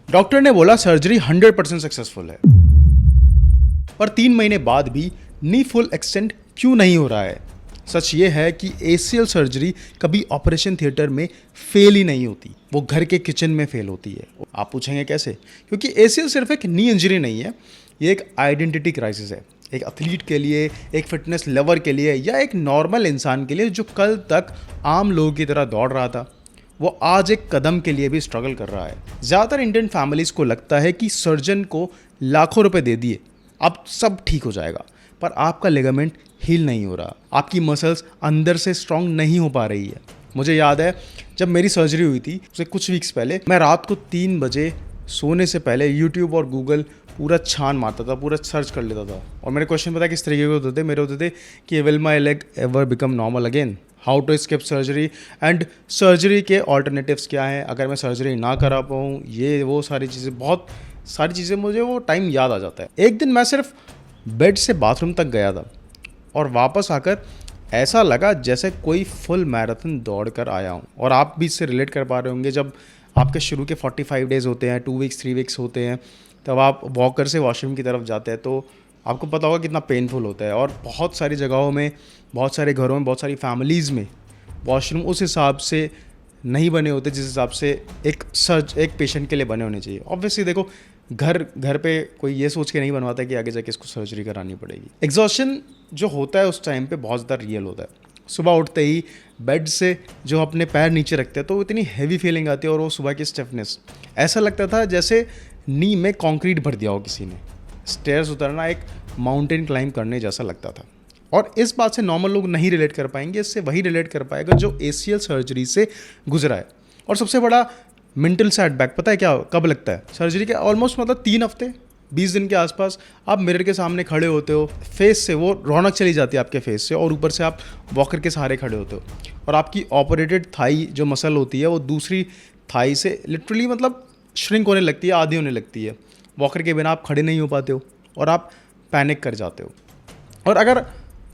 Doctor ने बोला surgery 100% successful है, पर 3 महीने बाद भी नी फुल एक्सटेंड क्यों नहीं हो रहा है। सच ये है कि एसीएल सर्जरी कभी ऑपरेशन थिएटर में फेल ही नहीं होती, वो घर के किचन में फेल होती है। आप पूछेंगे कैसे? क्योंकि एसीएल सिर्फ एक नी इंजरी नहीं है, ये एक आइडेंटिटी क्राइसिस है। एक एथलीट के लिए, एक फिटनेस लवर के लिए, या एक नॉर्मल इंसान के लिए जो कल तक आम लोगों की तरह दौड़ रहा था, वो आज एक कदम के लिए भी स्ट्रगल कर रहा है। ज़्यादातर इंडियन फैमिलीज़ को लगता है कि सर्जन को लाखों रुपए दे दिए, अब सब ठीक हो जाएगा, पर आपका लिगामेंट हील नहीं हो रहा, आपकी मसल्स अंदर से स्ट्रांग नहीं हो पा रही है। मुझे याद है जब मेरी सर्जरी हुई थी उससे कुछ वीक्स पहले, मैं रात को 3 बजे सोने से पहले यूट्यूब और गूगल पूरा छान मारता था, पूरा सर्च कर लेता था। और मेरे क्वेश्चन पता है किस तरीके के होते थे? मेरे होते थे कि will my leg ever become normal again, how to skip surgery, and surgery के ऑल्टरनेटिव्स क्या हैं अगर मैं सर्जरी ना करा पाऊँ, ये वो सारी चीज़ें, बहुत सारी चीज़ें मुझे वो टाइम याद आ जाता है। एक दिन मैं सिर्फ बेड से बाथरूम तक गया था और वापस आकर ऐसा लगा जैसे कोई फुल मैराथन दौड़ कर आया हूँ। और आप भी इससे रिलेट कर पा रहे होंगे, जब आपके शुरू के 45 डेज़ होते हैं, 2 वीक्स 3 वीक्स होते हैं, तब आप वॉकर से वॉशरूम की तरफ जाते हैं तो आपको पता होगा कितना पेनफुल होता है। और बहुत सारी जगहों में, बहुत सारे घरों में, बहुत सारी फैमिलीज़ में वॉशरूम उस हिसाब से नहीं बने होते जिस हिसाब से एक पेशेंट के लिए बने होने चाहिए। ऑब्वियसली देखो, घर पे कोई ये सोच के नहीं बनवाता कि आगे जाके इसको सर्जरी करानी पड़ेगी। एग्जॉशन जो होता है उस टाइम पे बहुत ज़्यादा रियल होता है। सुबह उठते ही बेड से जो अपने पैर नीचे रखते हैं तो इतनी हैवी फीलिंग आती है, और वो सुबह की स्टिफनेस, ऐसा लगता था जैसे नी में कंक्रीट भर दिया हो किसी ने। स्टेयर्स उतरना एक माउंटेन क्लाइंब करने जैसा लगता था। और इस बात से नॉर्मल लोग नहीं रिलेट कर पाएंगे, इससे वही रिलेट कर पाएगा जो एसीएल सर्जरी से गुजरा है। और सबसे बड़ा मेंटल सेटबैक पता है क्या कब लगता है? सर्जरी के ऑलमोस्ट मतलब 3 हफ्ते 20 दिन के आसपास आप मिरर के सामने खड़े होते हो, फेस से वो रौनक चली जाती है आपके फेस से, और ऊपर से आप वॉकर के सहारे खड़े होते हो, और आपकी ऑपरेटेड थाई जो मसल होती है वो दूसरी थाई से लिटरली मतलब श्रिंक होने लगती है, आधी होने लगती है। वॉकर के बिना आप खड़े नहीं हो पाते हो और आप पैनिक कर जाते हो। और अगर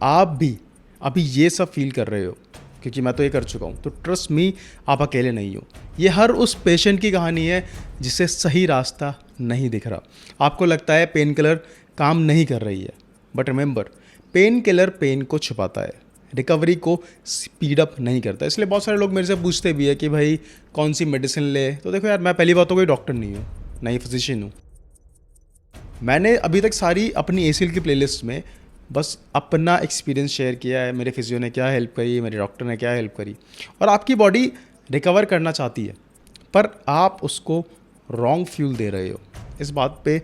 आप भी अभी ये सब फील कर रहे हो, क्योंकि मैं तो ये कर चुका हूँ, तो ट्रस्ट मी, आप अकेले नहीं हो। ये हर उस पेशेंट की कहानी है जिसे सही रास्ता नहीं दिख रहा। आपको लगता है पेन किलर काम नहीं कर रही है, but remember, pain killer pain को छुपाता है, रिकवरी को स्पीड अप नहीं करता। इसलिए बहुत सारे लोग मेरे से पूछते भी है कि भाई कौन सी मेडिसिन ले। तो देखो यार, मैं पहली बात तो कोई डॉक्टर नहीं हूँ, ना ही फिजिशियन हूँ। मैंने अभी तक सारी अपनी एसीएल की प्लेलिस्ट में बस अपना एक्सपीरियंस शेयर किया है, मेरे फिजियो ने क्या हेल्प करी, मेरे डॉक्टर ने क्या हेल्प करी। और आपकी बॉडी रिकवर करना चाहती है, पर आप उसको रॉन्ग फ्यूल दे रहे हो। इस बात पे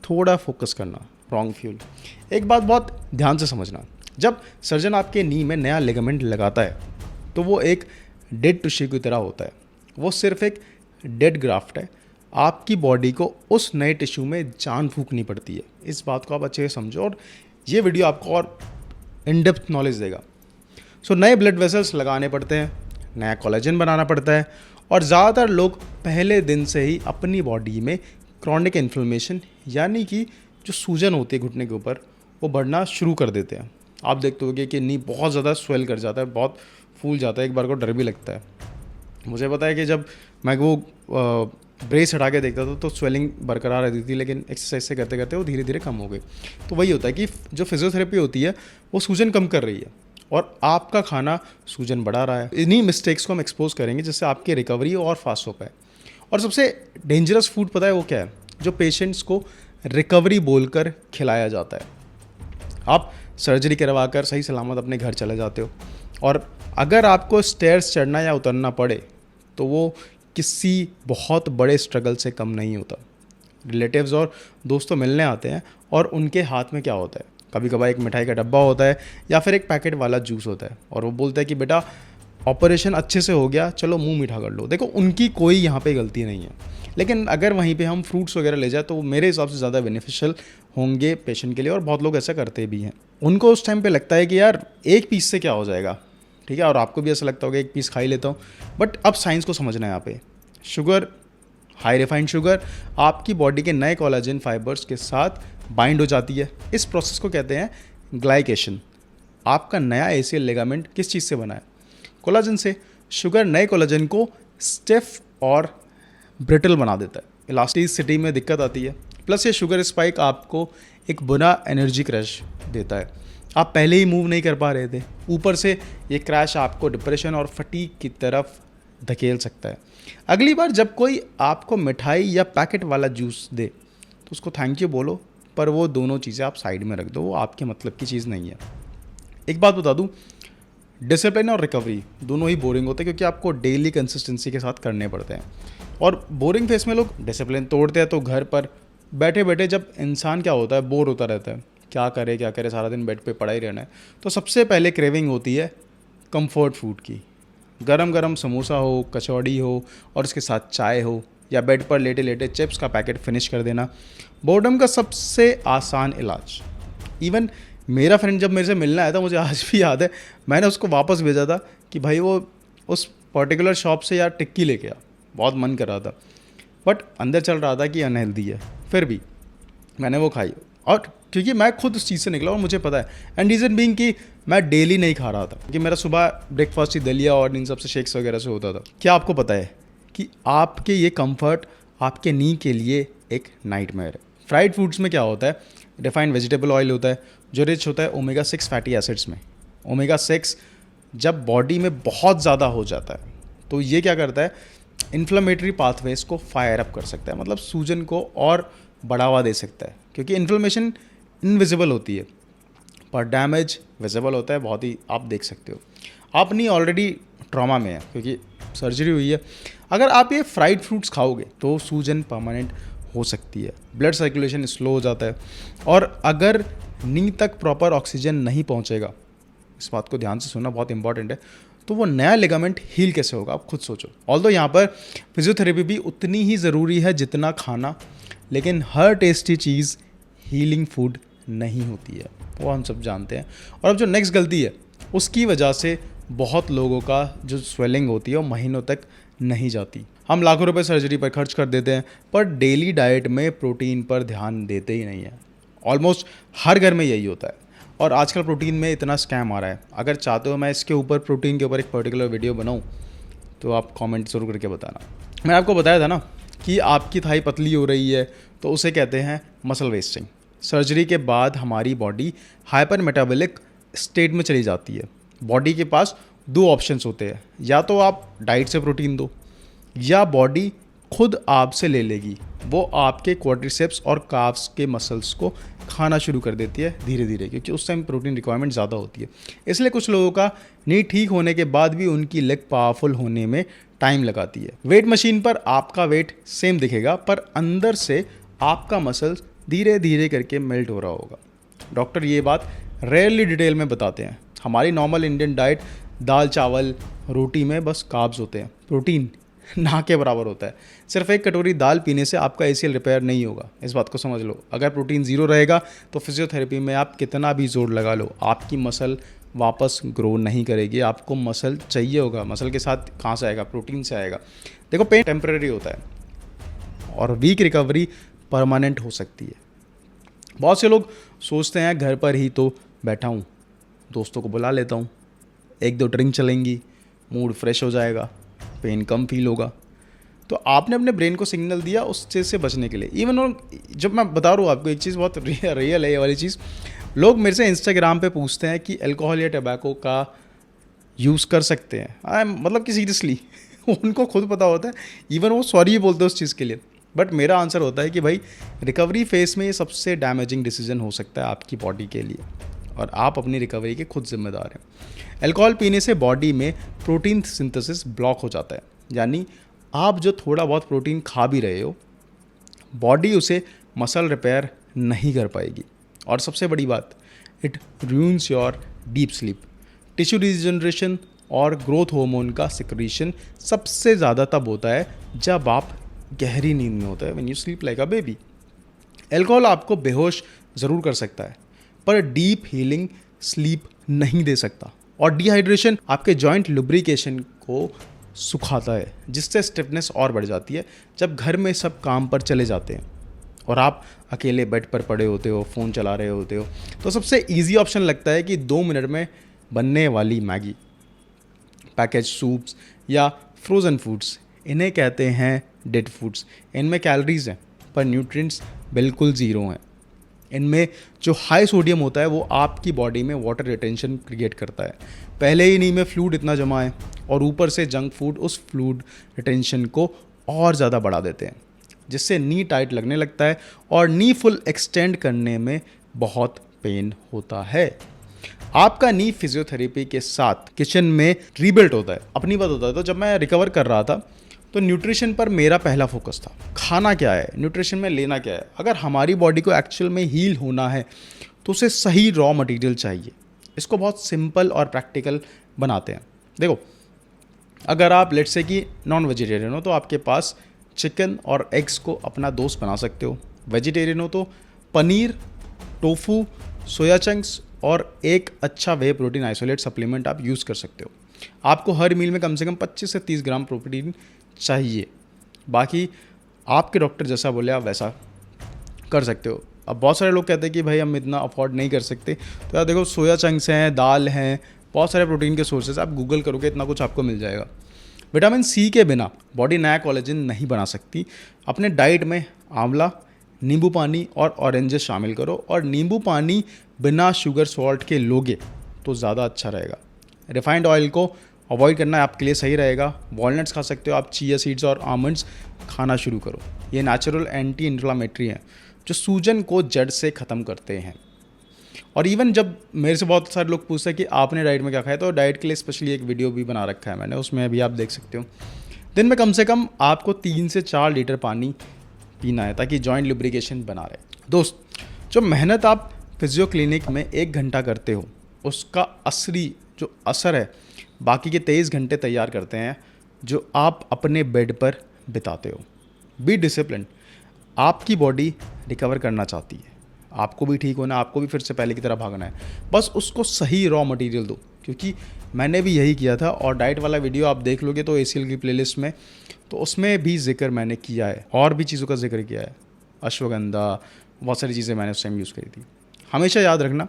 थोड़ा फोकस करना, रॉन्ग फ्यूल। एक बात बहुत ध्यान से समझना, जब सर्जन आपके नी में नया लिगामेंट लगाता है तो वो एक डेड टिश्यू की तरह होता है, वो सिर्फ एक डेड ग्राफ्ट है। आपकी बॉडी को उस नए टिश्यू में जान फूंकनी पड़ती है। इस बात को आप अच्छे से समझो, और ये वीडियो आपको और इन डेप्थ नॉलेज देगा। सो नए ब्लड वेसल्स लगाने पड़ते हैं, नया कोलेजन बनाना पड़ता है, और ज़्यादातर लोग पहले दिन से ही अपनी बॉडी में क्रॉनिक इन्फ्लेमेशन, यानी कि जो सूजन होती है घुटने के ऊपर, वो बढ़ना शुरू कर देते हैं। आप देखते होंगे कि नी बहुत ज़्यादा स्वेल कर जाता है, बहुत फूल जाता है, एक बार को डर भी लगता है। मुझे पता है कि जब मैं वो ब्रेस हटा के देखता था तो स्वेलिंग बरकरार रहती थी, लेकिन एक्सरसाइज से करते करते वो धीरे धीरे कम हो गई। तो वही होता है कि जो फिजियोथेरेपी होती है वो सूजन कम कर रही है, और आपका खाना सूजन बढ़ा रहा है। इन्हीं मिस्टेक्स को हम एक्सपोज करेंगे जिससे आपकी रिकवरी और फास्ट हो पाए। और सबसे डेंजरस फूड पता है वो क्या है? जो पेशेंट्स को रिकवरी बोलकर खिलाया जाता है। आप सर्जरी करवा कर सही सलामत अपने घर चले जाते हो, और अगर आपको स्टेयर्स चढ़ना या उतरना पड़े तो वो किसी बहुत बड़े स्ट्रगल से कम नहीं होता। रिलेटिव्स और दोस्तों मिलने आते हैं और उनके हाथ में क्या होता है? कभी कभार एक मिठाई का डब्बा होता है या फिर एक पैकेट वाला जूस होता है, और वो बोलता है कि बेटा ऑपरेशन अच्छे से हो गया, चलो मुंह मीठा कर लो। देखो, उनकी कोई यहाँ पे गलती नहीं है, लेकिन अगर वहीं पे हम फ्रूट्स वगैरह ले जाए तो वो मेरे हिसाब से ज़्यादा बेनिफिशियल होंगे पेशेंट के लिए, और बहुत लोग ऐसा करते भी हैं। उनको उस टाइम पे लगता है कि यार एक पीस से क्या हो जाएगा, ठीक है, और आपको भी ऐसा लगता होगा एक पीस खा ही लेता हूँ। बट अब साइंस को समझना है यहाँ पे। शुगर, हाई रिफाइंड शुगर आपकी बॉडी के नए कोलेजन फाइबर्स के साथ बाइंड हो जाती है। इस प्रोसेस को कहते हैं ग्लाइकेशन। आपका नया एसीएल लिगामेंट किस चीज़ से बना है? कोलेजन से। शुगर नए कोलेजन को स्टिफ और ब्रिटल बना देता है। इलास्टिसिटी में दिक्कत आती है। प्लस ये शुगर स्पाइक आपको एक बुरा एनर्जी क्रैश देता है। आप पहले ही मूव नहीं कर पा रहे थे, ऊपर से ये क्रैश आपको डिप्रेशन और फटीग की तरफ धकेल सकता है। अगली बार जब कोई आपको मिठाई या पैकेट वाला जूस दे तो उसको थैंक यू बोलो, पर वो दोनों चीज़ें आप साइड में रख दो, वो आपके मतलब की चीज़ नहीं है। एक बात बता दूं, डिसिप्लिन और रिकवरी दोनों ही बोरिंग होते हैं, क्योंकि आपको डेली कंसिस्टेंसी के साथ करने पड़ते हैं। और बोरिंग फेस में लोग डिसिप्लिन तोड़ते हैं, तो घर पर बैठे बैठे जब इंसान क्या होता है, बोर होता रहता है, क्या करे, सारा दिन बेड पे पड़ा ही रहना है, तो सबसे पहले क्रेविंग होती है कंफर्ट फूड की। गरम गरम समोसा हो, कचौड़ी हो और उसके साथ चाय हो, या बेड पर लेटे लेटे चिप्स का पैकेट फिनिश कर देना, बोर्डम का सबसे आसान इलाज। इवन मेरा फ्रेंड जब मेरे से मिलने आया था, मुझे आज भी याद है, मैंने उसको वापस भेजा था कि भाई वो उस पर्टिकुलर शॉप से यार टिक्की लेके आ, बहुत मन कर रहा था, बट अंदर चल रहा था कि अनहेल्दी है, फिर भी मैंने वो खाई। और क्योंकि मैं खुद उस चीज़ से निकला और मुझे पता है, एंड रीज़न बीइंग कि मैं डेली नहीं खा रहा था, क्योंकि मेरा सुबह ब्रेकफास्ट ही दलिया और इन सबसे शेक्स वगैरह से होता था। क्या आपको पता है कि आपके ये कंफर्ट आपके नी के लिए एक नाइटमेयर है। फ्राइड फूड्स में क्या होता है, रिफाइंड वेजिटेबल ऑयल होता है जो रिच होता है ओमेगा 6 फैटी एसिड्स में। ओमेगा 6 जब बॉडी में बहुत ज़्यादा हो जाता है तो ये क्या करता है, इन्फ्लेमेटरी पाथवेज को फायर अप कर सकता है, मतलब सूजन को और बढ़ावा दे सकता है, क्योंकि इन्फ्लेमेशन इनविजिबल होती है पर डैमेज विजिबल होता है, बहुत ही आप देख सकते हो। आप नहीं ऑलरेडी ट्रॉमा में है क्योंकि सर्जरी हुई है, अगर आप ये फ्राइड फ्रूट्स खाओगे तो सूजन परमानेंट हो सकती है, ब्लड सर्कुलेशन स्लो हो जाता है, और अगर नी तक प्रॉपर ऑक्सीजन नहीं पहुंचेगा, इस बात को ध्यान से सुनना बहुत इंपॉर्टेंट है, तो वो नया लिगामेंट हील कैसे होगा, आप खुद सोचो। ऑल्दो यहाँ पर फिजियोथेरेपी भी उतनी ही ज़रूरी है जितना खाना, लेकिन हर टेस्टी चीज़ हीलिंग फूड नहीं होती है, वो हम सब जानते हैं। और अब जो नेक्स्ट गलती है, उसकी वजह से बहुत लोगों का जो स्वेलिंग होती है वो महीनों तक नहीं जाती। हम लाखों रुपए सर्जरी पर खर्च कर देते हैं, पर डेली डाइट में प्रोटीन पर ध्यान देते ही नहीं है। ऑलमोस्ट हर घर में यही होता है, और आजकल प्रोटीन में इतना स्कैम आ रहा है। अगर चाहते हो मैं इसके ऊपर, प्रोटीन के ऊपर एक पर्टिकुलर वीडियो बनाऊँ, तो आप कमेंट ज़रूर करके बताना। मैं आपको बताया था ना कि आपकी थाई पतली हो रही है तो उसे कहते हैं मसल वेस्टिंग। सर्जरी के बाद हमारी बॉडी हाइपर मेटाबॉलिक स्टेट में चली जाती है। बॉडी के पास दो ऑप्शंस होते हैं, या तो आप डाइट से प्रोटीन दो, या बॉडी खुद आपसे ले लेगी, वो आपके क्वाड्रिसेप्स और काफ्स के मसल्स को खाना शुरू कर देती है धीरे धीरे, क्योंकि उस टाइम प्रोटीन रिक्वायरमेंट ज़्यादा होती है। इसलिए कुछ लोगों का नी ठीक होने के बाद भी उनकी लेग पावरफुल होने में टाइम लगाती है। वेट मशीन पर आपका वेट सेम दिखेगा, पर अंदर से आपका मसल्स धीरे धीरे करके मेल्ट हो रहा होगा। डॉक्टर ये बात रेयरली डिटेल में बताते हैं। हमारी नॉर्मल इंडियन डाइट दाल चावल रोटी में बस कार्ब्स होते हैं, प्रोटीन ना के बराबर होता है। सिर्फ एक कटोरी दाल पीने से आपका एसीएल रिपेयर नहीं होगा, इस बात को समझ लो। अगर प्रोटीन ज़ीरो रहेगा तो फिजियोथेरेपी में आप कितना भी जोर लगा लो, आपकी मसल वापस ग्रो नहीं करेगी। आपको मसल चाहिए होगा, मसल के साथ कहाँ से आएगा, प्रोटीन से आएगा। देखो, पेन टेम्परेरी होता है और वीक रिकवरी परमानेंट हो सकती है। बहुत से लोग सोचते हैं घर पर ही तो बैठा हूँ, दोस्तों को बुला लेता हूँ, एक दो ड्रिंक चलेंगी, मूड फ्रेश हो जाएगा, पेन कम फील होगा। तो आपने अपने ब्रेन को सिग्नल दिया उस चीज़ से बचने के लिए। इवन और जब मैं बता रहा हूँ आपको एक चीज़ बहुत रियल है ये वाली चीज़, लोग मेरे से इंस्टाग्राम पे पूछते हैं कि अल्कोहल या टबैको का यूज़ कर सकते हैं। मतलब कि सीरियसली उनको खुद पता होता है, इवन वो सॉरी बोलते हैं उस चीज़ के लिए। बट मेरा आंसर होता है कि भाई रिकवरी फेस में ये सबसे डैमेजिंग डिसीजन हो सकता है आपकी बॉडी के लिए, और आप अपनी रिकवरी के खुद जिम्मेदार हैं। अल्कोहल पीने से बॉडी में प्रोटीन सिंथेसिस ब्लॉक हो जाता है, यानी आप जो थोड़ा बहुत प्रोटीन खा भी रहे हो, बॉडी उसे मसल रिपेयर नहीं कर पाएगी। और सबसे बड़ी बात, it ruins your deep sleep. Tissue degeneration और ग्रोथ हार्मोन का सिक्रीशन सबसे ज़्यादा तब होता है जब आप गहरी नींद में होता है, when you sleep like a baby. Alcohol आपको बेहोश ज़रूर कर सकता है, पर डीप हीलिंग स्लीप नहीं दे सकता। और डिहाइड्रेशन आपके जॉइंट लुब्रिकेशन को सुखाता है, जिससे स्टिफनेस और बढ़ जाती है। जब घर में सब काम पर चले जाते हैं और आप अकेले बेड पर पड़े होते हो, फ़ोन चला रहे होते हो, तो सबसे ईजी ऑप्शन लगता है कि 2 मिनट में बनने वाली मैगी, पैकेज सूप्स या फ्रोज़न फूड्स। इन्हें कहते हैं डेड फूड्स। इनमें कैलोरीज हैं पर न्यूट्रिएंट्स बिल्कुल ज़ीरो हैं। इनमें जो हाई सोडियम होता है वो आपकी बॉडी में वाटर रिटेंशन क्रिएट करता है। पहले ही नी में फ्लूइड इतना जमा है और ऊपर से जंक फूड उस फ्लूइड रिटेंशन को और ज़्यादा बढ़ा देते हैं, जिससे नी टाइट लगने लगता है और नी फुल एक्सटेंड करने में बहुत पेन होता है। आपका नी फिजियोथेरेपी के साथ किचन में रीबिल्ट होता है, अपनी बात होता है। तो जब मैं रिकवर कर रहा था तो न्यूट्रिशन पर मेरा पहला फोकस था। खाना क्या है, न्यूट्रिशन में लेना क्या है। अगर हमारी बॉडी को एक्चुअल में हील होना है तो उसे सही रॉ मटेरियल चाहिए। इसको बहुत सिंपल और प्रैक्टिकल बनाते हैं। देखो, अगर आप लेट्स से कि नॉन वेजिटेरियन हो तो आपके पास चिकन और एग्स को अपना दोस्त बना सकते हो। वेजिटेरियन हो तो पनीर, टोफू, सोया चंक्स और एक अच्छा वे प्रोटीन आइसोलेट सप्लीमेंट आप यूज़ कर सकते हो। आपको हर मील में कम से कम 25 से 30 ग्राम प्रोटीन चाहिए। बाकी आपके डॉक्टर जैसा बोले आप वैसा कर सकते हो। अब बहुत सारे लोग कहते हैं कि भाई हम इतना अफोर्ड नहीं कर सकते, तो यार देखो, सोया चंक्स हैं, दाल हैं, बहुत सारे प्रोटीन के सोर्सेज आप गूगल करोगे इतना कुछ आपको मिल जाएगा। विटामिन सी के बिना बॉडी नया कोलेजन नहीं बना सकती। अपने डाइट में आंवला, नींबू पानी और ऑरेंजेस शामिल करो, और नींबू पानी बिना शुगर सॉल्ट के लोगे तो ज़्यादा अच्छा रहेगा। रिफाइंड ऑयल को अवॉइड करना आपके लिए सही रहेगा। वॉलनट्स खा सकते हो आप, चिया सीड्स और आमंड्स खाना शुरू करो। ये नेचुरल एंटी इन्फ्लामेटरी हैं जो सूजन को जड़ से ख़त्म करते हैं। और इवन जब मेरे से बहुत सारे लोग पूछते हैं कि आपने डाइट में क्या खाया, तो डाइट के लिए स्पेशली एक वीडियो भी बना रखा है मैंने, उसमें भी आप देख सकते हो। दिन में कम से कम आपको 3 से 4 लीटर पानी पीना है ताकि जॉइंट लुब्रिकेशन बना रहे। दोस्त, जो मेहनत आप फिजियो क्लिनिक में 1 घंटा करते हो उसका असली जो असर है बाकी के 23 घंटे तैयार करते हैं जो आप अपने बेड पर बिताते हो। Be discipline. आपकी बॉडी रिकवर करना चाहती है, आपको भी ठीक होना, आपको भी फिर से पहले की तरह भागना है। बस उसको सही रॉ मटेरियल दो, क्योंकि मैंने भी यही किया था। और डाइट वाला वीडियो आप देख लोगे तो ACL की प्लेलिस्ट में, तो उसमें भी जिक्र मैंने किया है, और भी चीज़ों का जिक्र किया है। अश्वगंधा, बहुत सारी चीज़ें मैंने उस टाइम यूज़ करी थी। हमेशा याद रखना,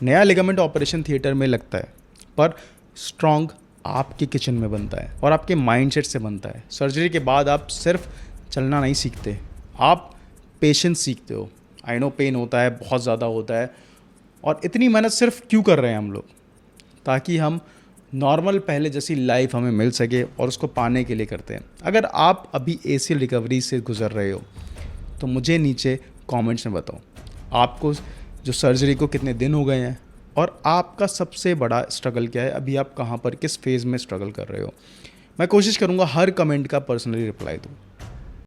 नया लिगामेंट ऑपरेशन थिएटर में लगता है पर स्ट्रॉन्ग आपके किचन में बनता है और आपके माइंडसेट से बनता है। सर्जरी के बाद आप सिर्फ चलना नहीं सीखते, आप पेशेंस सीखते हो। आई नो पेन होता है, बहुत ज़्यादा होता है, और इतनी मेहनत सिर्फ क्यों कर रहे हैं हम लोग? ताकि हम नॉर्मल पहले जैसी लाइफ हमें मिल सके, और उसको पाने के लिए करते हैं। अगर आप अभी ACL रिकवरी से गुजर रहे हो तो मुझे नीचे कमेंट्स में बताओ आपको जो सर्जरी को कितने दिन हो गए हैं, और आपका सबसे बड़ा स्ट्रगल क्या है, अभी आप कहाँ पर किस फेज़ में स्ट्रगल कर रहे हो। मैं कोशिश करूँगा हर कमेंट का पर्सनली रिप्लाई दूँ।